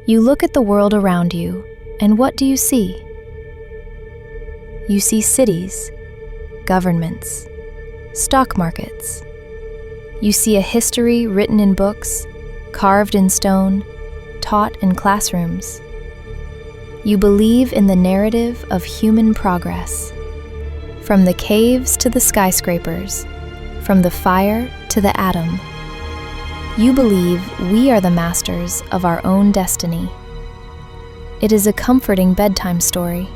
You look at the world around you, and what do you see? You see cities, governments, stock markets. You see a history written in books, carved in stone, taught in classrooms. You believe in the narrative of human progress, from the caves to the skyscrapers, from the fire to the atom. You believe we are the masters of our own destiny. It is a comforting bedtime story,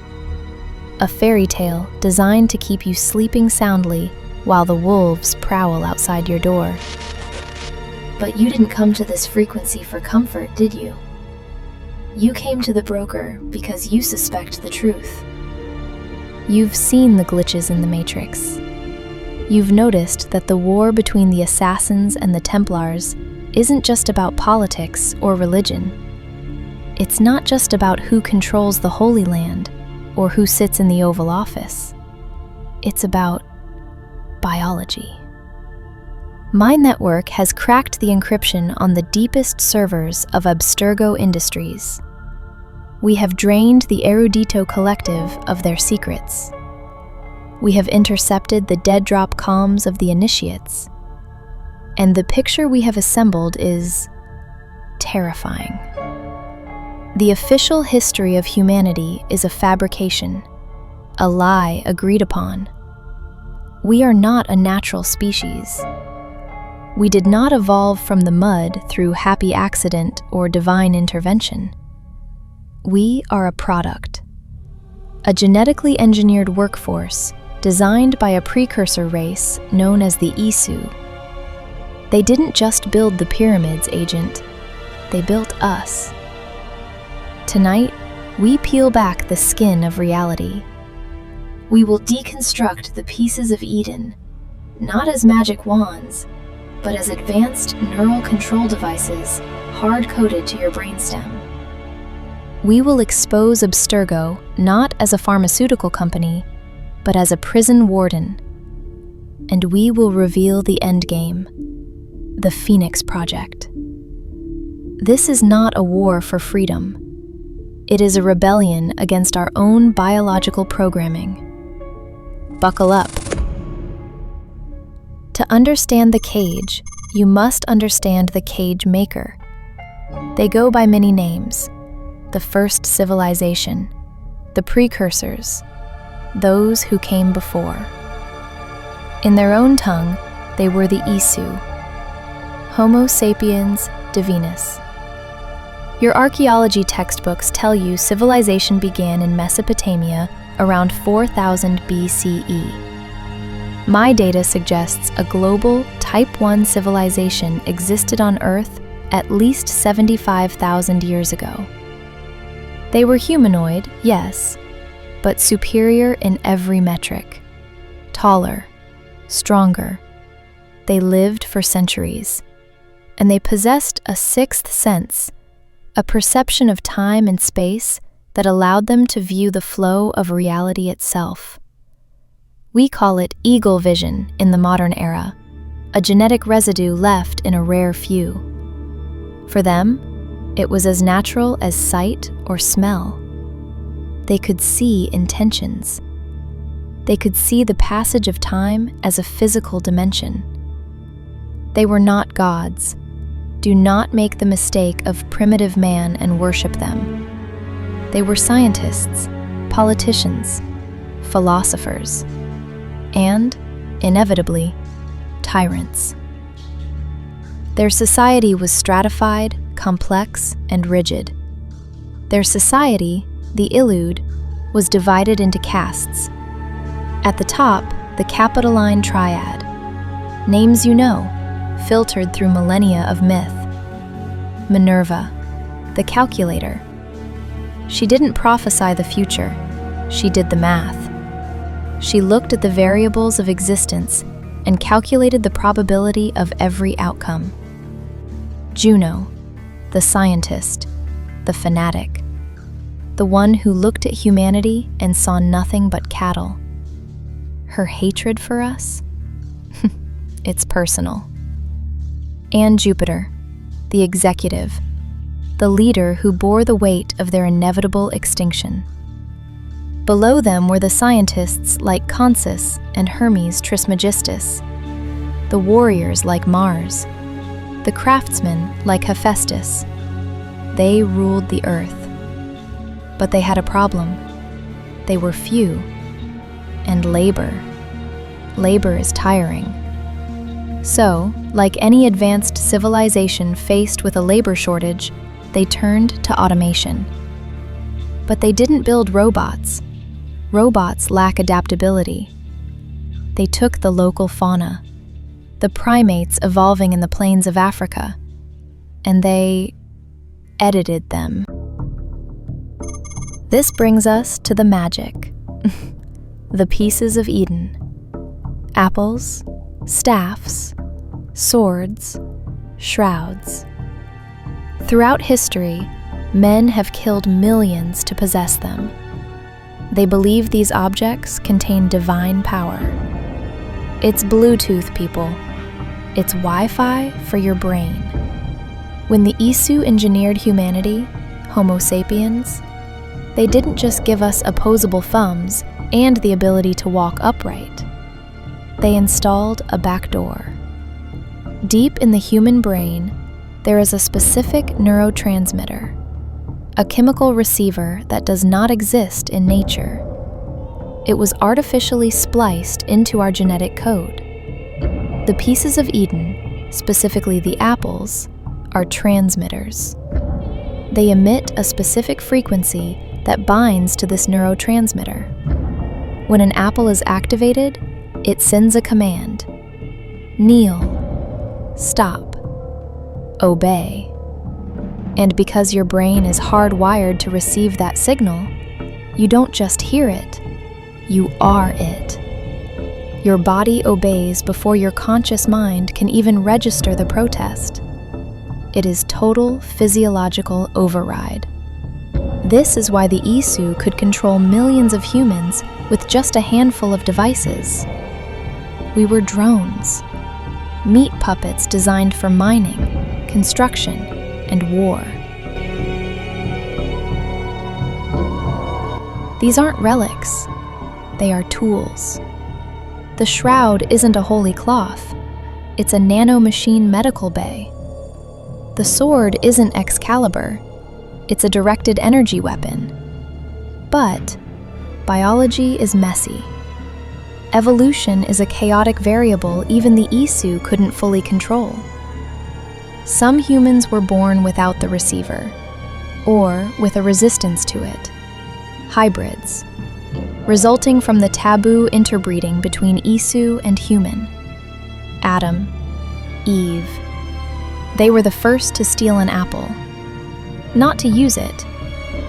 a fairy tale designed to keep you sleeping soundly while the wolves prowl outside your door. But you didn't come to this frequency for comfort, did you? You came to the broker because you suspect the truth. You've seen the glitches in the Matrix. You've noticed that the war between the Assassins and the Templars isn't just about politics or religion. It's not just about who controls the Holy Land or who sits in the Oval Office. It's about biology. My network has cracked the encryption on the deepest servers of Abstergo Industries. We have drained the Erudito Collective of their secrets. We have intercepted the dead drop comms of the initiates. And the picture we have assembled is terrifying. The official history of humanity is a fabrication, a lie agreed upon. We are not a natural species. We did not evolve from the mud through happy accident or divine intervention. We are a product, a genetically engineered workforce designed by a precursor race known as the ISU. They didn't just build the pyramids, Agent. They built us. Tonight, we peel back the skin of reality. We will deconstruct the pieces of Eden, not as magic wands, but as advanced neural control devices hard-coded to your brainstem. We will expose Abstergo not as a pharmaceutical company, but as a prison warden. And we will reveal the endgame, the Phoenix Project. This is not a war for freedom. It is a rebellion against our own biological programming. Buckle up. To understand the cage, you must understand the cage maker. They go by many names: the first civilization, the precursors, those who came before. In their own tongue, they were the ISU, Homo sapiens Divinus. Your archaeology textbooks tell you civilization began in Mesopotamia around 4000 BCE. My data suggests a global Type 1 civilization existed on Earth at least 75,000 years ago. They were humanoid, yes, but superior in every metric. Taller, stronger. They lived for centuries, and they possessed a sixth sense, a perception of time and space that allowed them to view the flow of reality itself. We call it eagle vision in the modern era, a genetic residue left in a rare few. For them, it was as natural as sight or smell. They could see intentions. They could see the passage of time as a physical dimension. They were not gods. Do not make the mistake of primitive man and worship them. They were scientists, politicians, philosophers, and, inevitably, tyrants. Their society was stratified, complex, and rigid. Their society, the Illud, was divided into castes. At the top, the Capitoline Triad, names you know, filtered through millennia of myth. Minerva, the calculator. She didn't prophesy the future, she did the math. She looked at the variables of existence and calculated the probability of every outcome. Juno, the scientist, the fanatic, the one who looked at humanity and saw nothing but cattle. Her hatred for us? It's personal. And Jupiter, the executive, the leader who bore the weight of their inevitable extinction. Below them were the scientists like Consus and Hermes Trismegistus, the warriors like Mars, the craftsmen like Hephaestus. They ruled the earth. But they had a problem. They were few. And labor. Labor is tiring. So, like any advanced civilization faced with a labor shortage, they turned to automation. But they didn't build robots. Robots lack adaptability. They took the local fauna, the primates evolving in the plains of Africa, and they edited them. This brings us to the magic. The pieces of Eden. Apples, staffs, swords, shrouds. Throughout history, men have killed millions to possess them. They believe these objects contain divine power. It's Bluetooth, people. It's Wi-Fi for your brain. When the ISU engineered humanity, Homo sapiens, they didn't just give us opposable thumbs and the ability to walk upright. They installed a backdoor. Deep in the human brain, there is a specific neurotransmitter, a chemical receiver that does not exist in nature. It was artificially spliced into our genetic code. The pieces of Eden, specifically the apples, are transmitters. They emit a specific frequency that binds to this neurotransmitter. When an apple is activated, it sends a command: kneel, stop, obey. And because your brain is hardwired to receive that signal, you don't just hear it, you are it. Your body obeys before your conscious mind can even register the protest. It is total physiological override. This is why the ISU could control millions of humans with just a handful of devices. We were drones, meat puppets designed for mining, construction, and war. These aren't relics, they are tools. The shroud isn't a holy cloth, it's a nanomachine medical bay. The sword isn't Excalibur, it's a directed energy weapon. But biology is messy. Evolution is a chaotic variable even the ISU couldn't fully control. Some humans were born without the receiver, or with a resistance to it, hybrids, resulting from the taboo interbreeding between ISU and human. Adam, Eve. They were the first to steal an apple, not to use it,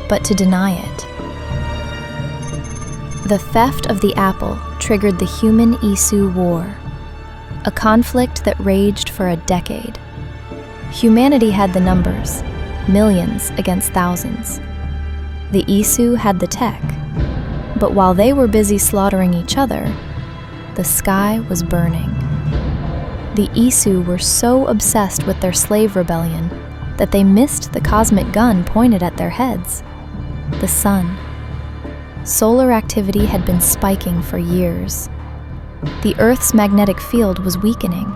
but to deny it. The theft of the apple triggered the human-ISU war, a conflict that raged for a decade. Humanity had the numbers, millions against thousands. The ISU had the tech, but while they were busy slaughtering each other, the sky was burning. The ISU were so obsessed with their slave rebellion that they missed the cosmic gun pointed at their heads, the sun. Solar activity had been spiking for years. The Earth's magnetic field was weakening.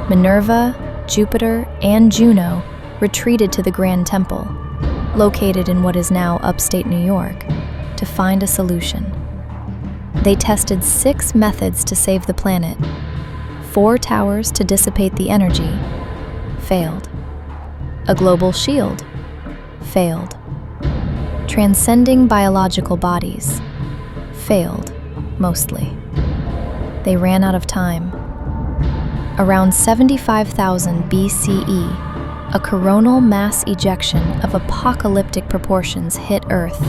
Minerva, Jupiter, and Juno retreated to the Grand Temple, located in what is now upstate New York, to find a solution. They tested 6 methods to save the planet. 4 towers to dissipate the energy, failed. A global shield, failed. Transcending biological bodies, failed, mostly. They ran out of time. Around 75,000 BCE, a coronal mass ejection of apocalyptic proportions hit Earth.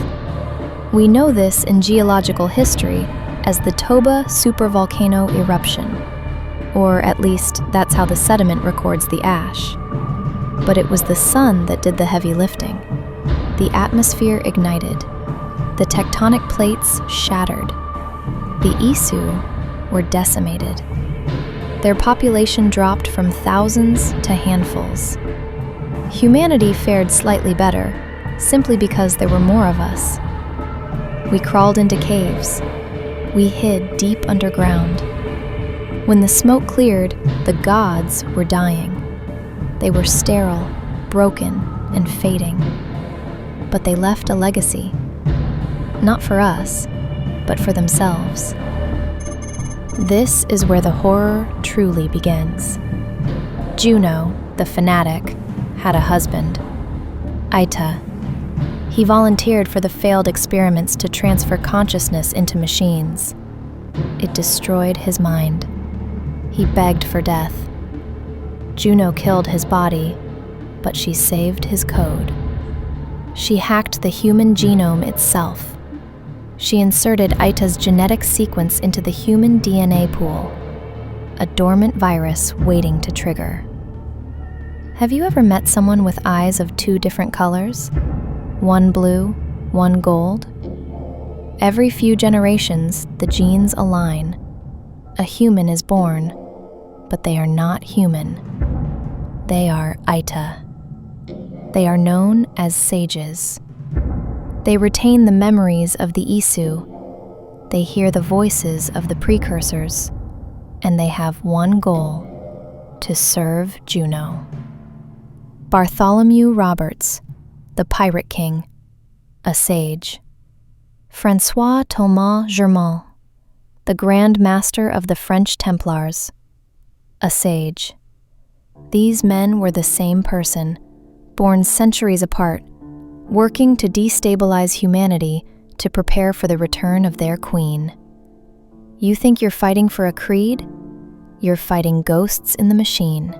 We know this in geological history as the Toba supervolcano eruption, or at least that's how the sediment records the ash. But it was the sun that did the heavy lifting. The atmosphere ignited. The tectonic plates shattered. The ISU were decimated. Their population dropped from thousands to handfuls. Humanity fared slightly better, simply because there were more of us. We crawled into caves. We hid deep underground. When the smoke cleared, the gods were dying. They were sterile, broken, and fading. But they left a legacy. Not for us, but for themselves. This is where the horror truly begins. Juno, the fanatic, had a husband, Ita. He volunteered for the failed experiments to transfer consciousness into machines. It destroyed his mind. He begged for death. Juno killed his body, but she saved his code. She hacked the human genome itself. She inserted Ita's genetic sequence into the human DNA pool, a dormant virus waiting to trigger. Have you ever met someone with eyes of two different colors? One blue, one gold? Every few generations, the genes align. A human is born, but they are not human. They are Ita. They are known as sages. They retain the memories of the ISU. They hear the voices of the precursors, and they have one goal: to serve Juno. Bartholomew Roberts, the Pirate King, a sage. Francois Thomas Germain, the Grand Master of the French Templars, a sage. These men were the same person, born centuries apart, working to destabilize humanity to prepare for the return of their queen. You think you're fighting for a creed? You're fighting ghosts in the machine.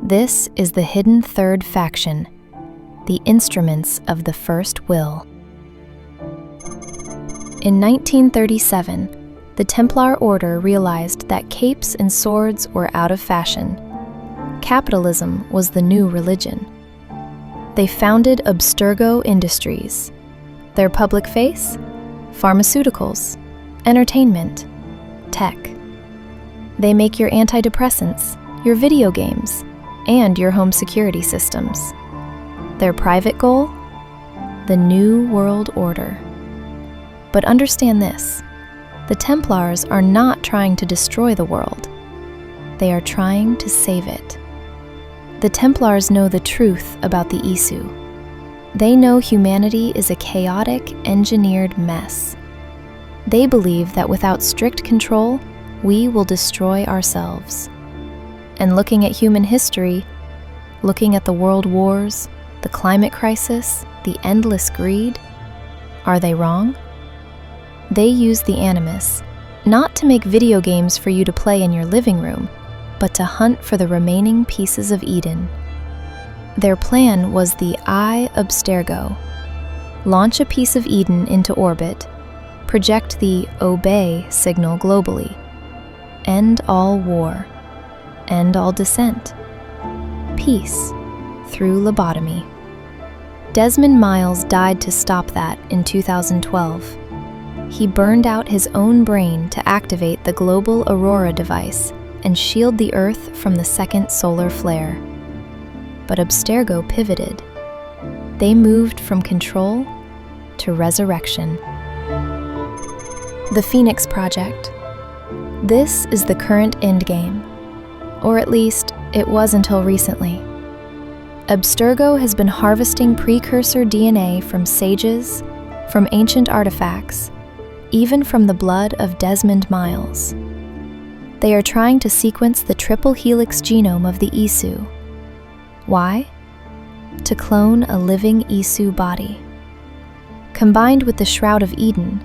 This is the hidden third faction, the instruments of the first will. In 1937, the Templar Order realized that capes and swords were out of fashion. Capitalism was the new religion. They founded Abstergo Industries. Their public face? Pharmaceuticals, entertainment, tech. They make your antidepressants, your video games, and your home security systems. Their private goal? The New World Order. But understand this, the Templars are not trying to destroy the world. They are trying to save it. The Templars know the truth about the ISU. They know humanity is a chaotic, engineered mess. They believe that without strict control, we will destroy ourselves. And looking at human history, looking at the world wars, the climate crisis, the endless greed, are they wrong? They use the Animus, not to make video games for you to play in your living room, but to hunt for the remaining pieces of Eden. Their plan was the Abstergo. Launch a piece of Eden into orbit, project the Obey signal globally, end all war, end all dissent, peace through lobotomy. Desmond Miles died to stop that in 2012. He burned out his own brain to activate the global Aurora device and shield the Earth from the second solar flare. But Abstergo pivoted. They moved from control to resurrection. The Phoenix Project. This is the current endgame, or at least it was until recently. Abstergo has been harvesting precursor DNA from sages, from ancient artifacts, even from the blood of Desmond Miles. They are trying to sequence the triple helix genome of the ISU. Why? To clone a living ISU body. Combined with the Shroud of Eden,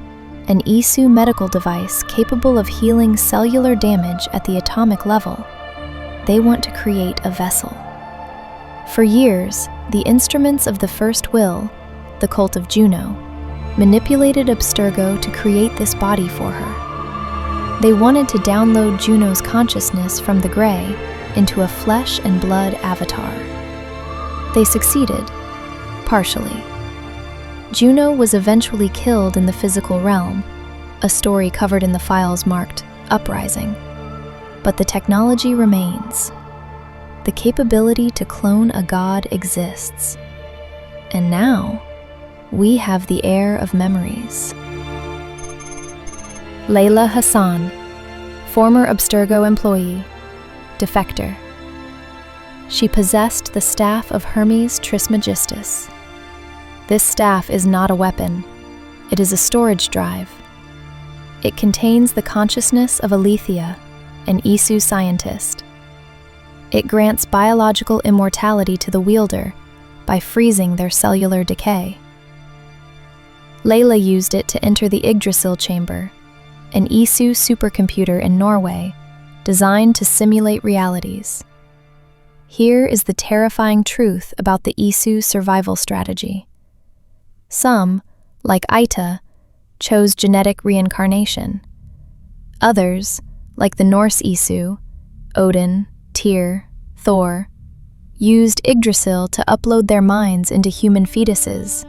an ISU medical device capable of healing cellular damage at the atomic level, they want to create a vessel. For years, the instruments of the First Will, the cult of Juno, manipulated Abstergo to create this body for her. They wanted to download Juno's consciousness from the gray into a flesh and blood avatar. They succeeded, partially. Juno was eventually killed in the physical realm, a story covered in the files marked Uprising. But the technology remains. the capability to clone a god exists. And now, we have the heir of memories. Layla Hassan, former Abstergo employee, defector. She possessed the staff of Hermes Trismegistus. This staff is not a weapon, it is a storage drive. It contains the consciousness of Alethea, an ISU scientist. It grants biological immortality to the wielder by freezing their cellular decay. Layla used it to enter the Yggdrasil chamber, an ISU supercomputer in Norway designed to simulate realities. Here is the terrifying truth about the ISU survival strategy. Some, like Ita, chose genetic reincarnation. Others, like the Norse ISU, Odin, Tyr, Thor, used Yggdrasil to upload their minds into human fetuses,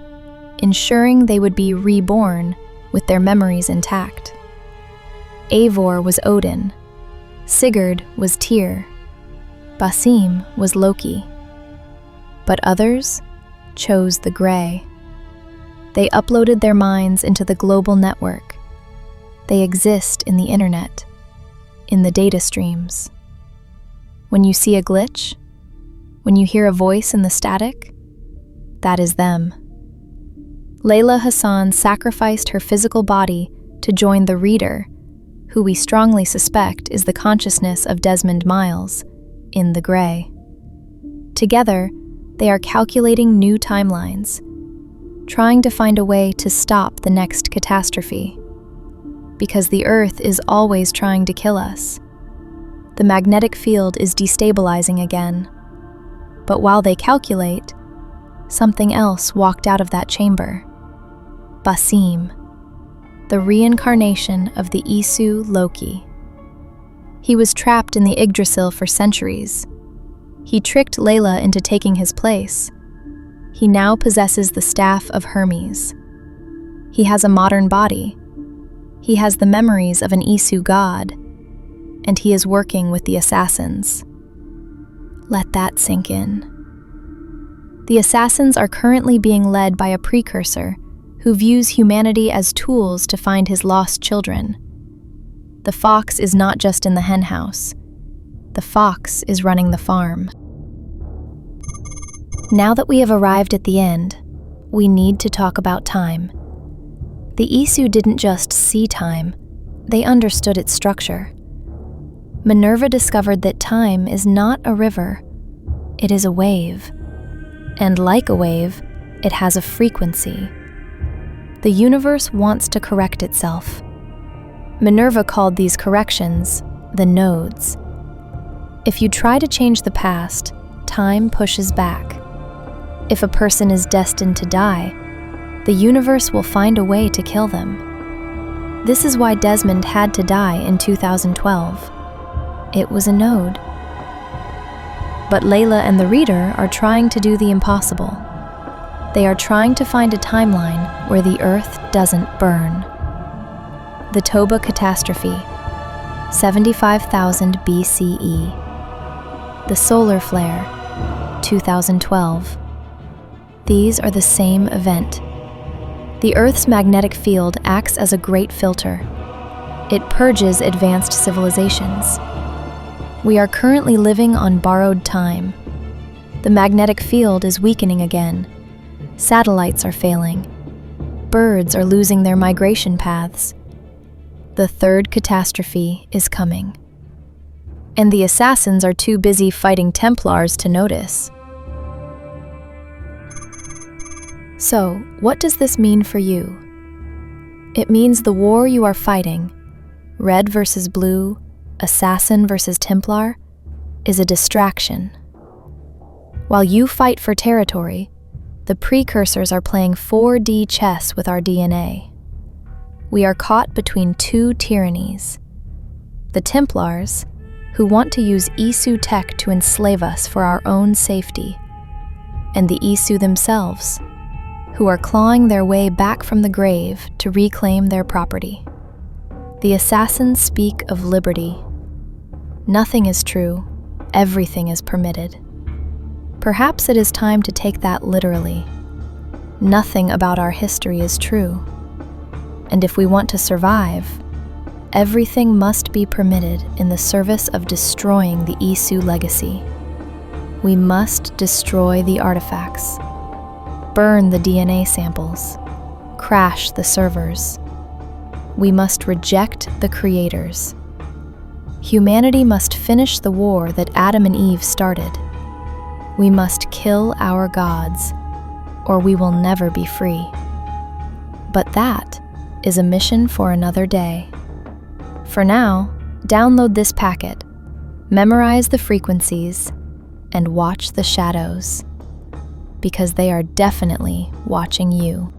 ensuring they would be reborn with their memories intact. Eivor was Odin, Sigurd was Tyr, Basim was Loki. But others chose the Grey. They uploaded their minds into the global network. They exist in the internet, in the data streams. When you see a glitch, when you hear a voice in the static, that is them. Layla Hassan sacrificed her physical body to join the Reader, who we strongly suspect is the consciousness of Desmond Miles, in the Grey. Together, they are calculating new timelines, trying to find a way to stop the next catastrophe. Because the Earth is always trying to kill us. The magnetic field is destabilizing again. But while they calculate, something else walked out of that chamber. Basim, the reincarnation of the ISU Loki. He was trapped in the Yggdrasil for centuries. He tricked Layla into taking his place. He now possesses the staff of Hermes. He has a modern body. He has the memories of an ISU god. And he is working with the Assassins. Let that sink in. The Assassins are currently being led by a precursor who views humanity as tools to find his lost children. The fox is not just in the henhouse. The fox is running the farm. Now that we have arrived at the end, we need to talk about time. The ISU didn't just see time, they understood its structure. Minerva discovered that time is not a river, it is a wave. And like a wave, it has a frequency. The universe wants to correct itself. Minerva called these corrections the nodes. If you try to change the past, time pushes back. If a person is destined to die, the universe will find a way to kill them. This is why Desmond had to die in 2012. It was a node. But Layla and the Reader are trying to do the impossible. They are trying to find a timeline where the Earth doesn't burn. The Toba Catastrophe, 75,000 BCE. The solar flare, 2012. These are the same event. The Earth's magnetic field acts as a great filter. It purges advanced civilizations. We are currently living on borrowed time. The magnetic field is weakening again. Satellites are failing. Birds are losing their migration paths. The third catastrophe is coming. And the Assassins are too busy fighting Templars to notice. So, what does this mean for you? It means the war you are fighting, red versus blue, assassin versus Templar, is a distraction. While you fight for territory, the precursors are playing 4D chess with our DNA. We are caught between two tyrannies. The Templars, who want to use ISU tech to enslave us for our own safety, and the ISU themselves, who are clawing their way back from the grave to reclaim their property. The Assassins speak of liberty. Nothing is true. everything is permitted. Perhaps it is time to take that literally. Nothing about our history is true. And if we want to survive, everything must be permitted in the service of destroying the ISU legacy. We must destroy the artifacts, burn the DNA samples, crash the servers. We must reject the creators. Humanity must finish the war that Adam and Eve started. We must kill our gods, or we will never be free. But that is a mission for another day. For now, download this packet, memorize the frequencies, and watch the shadows, because they are definitely watching you.